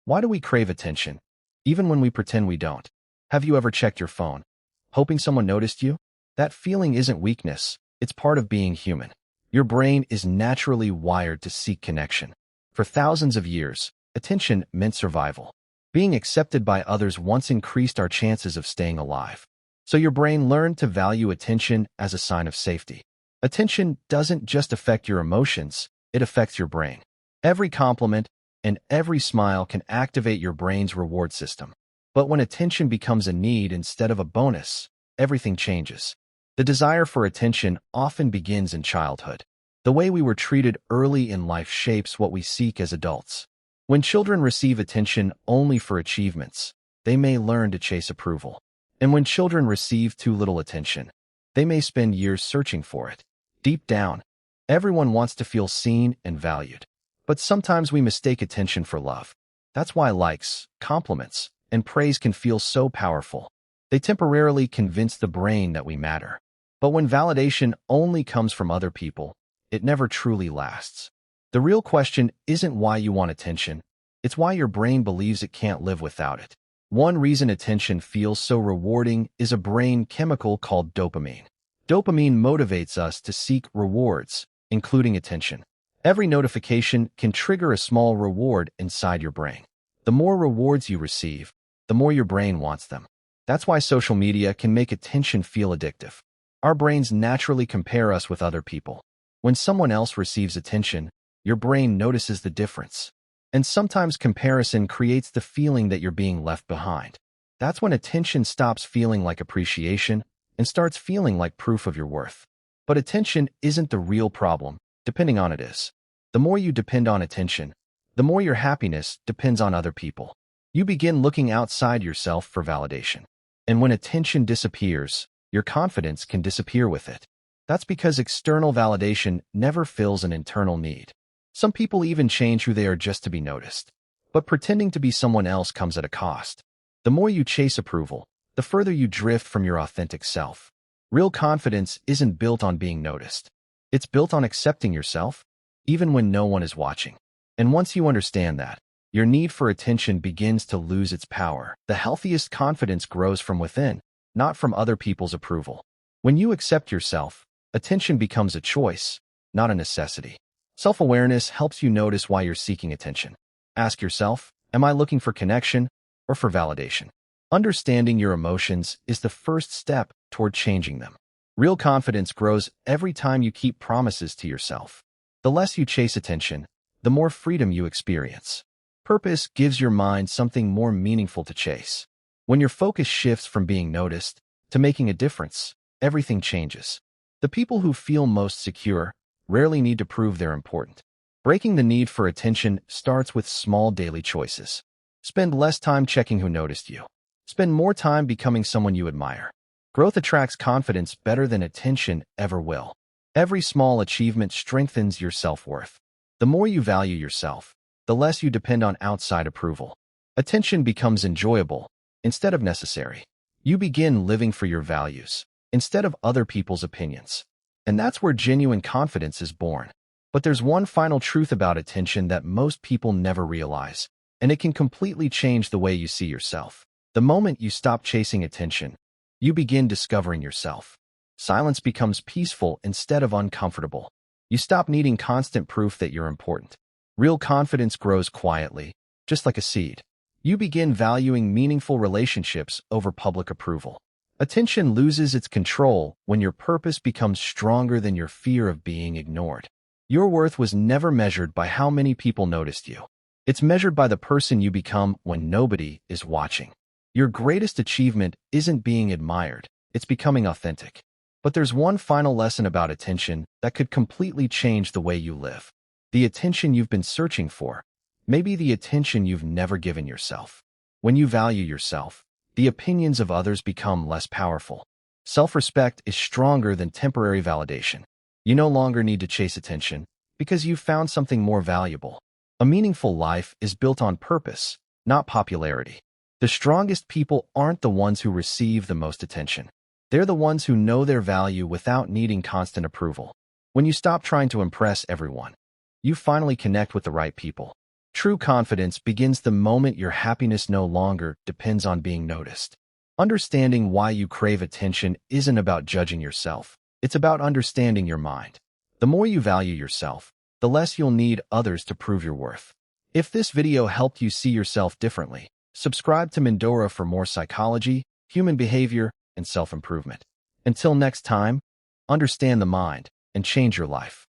Why do we crave attention, even when we pretend we don't? Have you ever checked your phone, hoping someone noticed you? That feeling isn't weakness, it's part of being human. Your brain is naturally wired to seek connection. For thousands of years, attention meant survival. Being accepted by others once increased our chances of staying alive. So your brain learned to value attention as a sign of safety. Attention doesn't just affect your emotions, it affects your brain. Every compliment and every smile can activate your brain's reward system. But when attention becomes a need instead of a bonus, everything changes. The desire for attention often begins in childhood. The way we were treated early in life shapes what we seek as adults. When children receive attention only for achievements, they may learn to chase approval. And when children receive too little attention, they may spend years searching for it. Deep down, everyone wants to feel seen and valued. But sometimes we mistake attention for love. That's why likes, compliments, and praise can feel so powerful. They temporarily convince the brain that we matter. But when validation only comes from other people, it never truly lasts. The real question isn't why you want attention, it's why your brain believes it can't live without it. One reason attention feels so rewarding is a brain chemical called dopamine. Dopamine motivates us to seek rewards, including attention. Every notification can trigger a small reward inside your brain. The more rewards you receive, the more your brain wants them. That's why social media can make attention feel addictive. Our brains naturally compare us with other people. When someone else receives attention, your brain notices the difference. And sometimes comparison creates the feeling that you're being left behind. That's when attention stops feeling like appreciation and starts feeling like proof of your worth. But attention isn't the real problem, depending on it is. The more you depend on attention, the more your happiness depends on other people. You begin looking outside yourself for validation. And when attention disappears, your confidence can disappear with it. That's because external validation never fills an internal need. Some people even change who they are just to be noticed. But pretending to be someone else comes at a cost. The more you chase approval, the further you drift from your authentic self. Real confidence isn't built on being noticed. It's built on accepting yourself, even when no one is watching. And once you understand that, your need for attention begins to lose its power. The healthiest confidence grows from within, not from other people's approval. When you accept yourself, attention becomes a choice, not a necessity. Self-awareness helps you notice why you're seeking attention. Ask yourself, am I looking for connection or for validation? Understanding your emotions is the first step toward changing them. Real confidence grows every time you keep promises to yourself. The less you chase attention, the more freedom you experience. Purpose gives your mind something more meaningful to chase. When your focus shifts from being noticed to making a difference, everything changes. The people who feel most secure rarely need to prove they're important. Breaking the need for attention starts with small daily choices. Spend less time checking who noticed you. Spend more time becoming someone you admire. Growth attracts confidence better than attention ever will. Every small achievement strengthens your self-worth. The more you value yourself, the less you depend on outside approval. Attention becomes enjoyable instead of necessary. You begin living for your values instead of other people's opinions. And that's where genuine confidence is born. But there's one final truth about attention that most people never realize, and it can completely change the way you see yourself. The moment you stop chasing attention, you begin discovering yourself. Silence becomes peaceful instead of uncomfortable. You stop needing constant proof that you're important. Real confidence grows quietly, just like a seed. You begin valuing meaningful relationships over public approval. Attention loses its control when your purpose becomes stronger than your fear of being ignored. Your worth was never measured by how many people noticed you. It's measured by the person you become when nobody is watching. Your greatest achievement isn't being admired, it's becoming authentic. But there's one final lesson about attention that could completely change the way you live. The attention you've been searching for, maybe the attention you've never given yourself. When you value yourself, the opinions of others become less powerful. Self-respect is stronger than temporary validation. You no longer need to chase attention because you've found something more valuable. A meaningful life is built on purpose, not popularity. The strongest people aren't the ones who receive the most attention. They're the ones who know their value without needing constant approval. When you stop trying to impress everyone, you finally connect with the right people. True confidence begins the moment your happiness no longer depends on being noticed. Understanding why you crave attention isn't about judging yourself. It's about understanding your mind. The more you value yourself, the less you'll need others to prove your worth. If this video helped you see yourself differently, subscribe to Mindora for more psychology, human behavior, and self-improvement. Until next time, understand the mind and change your life.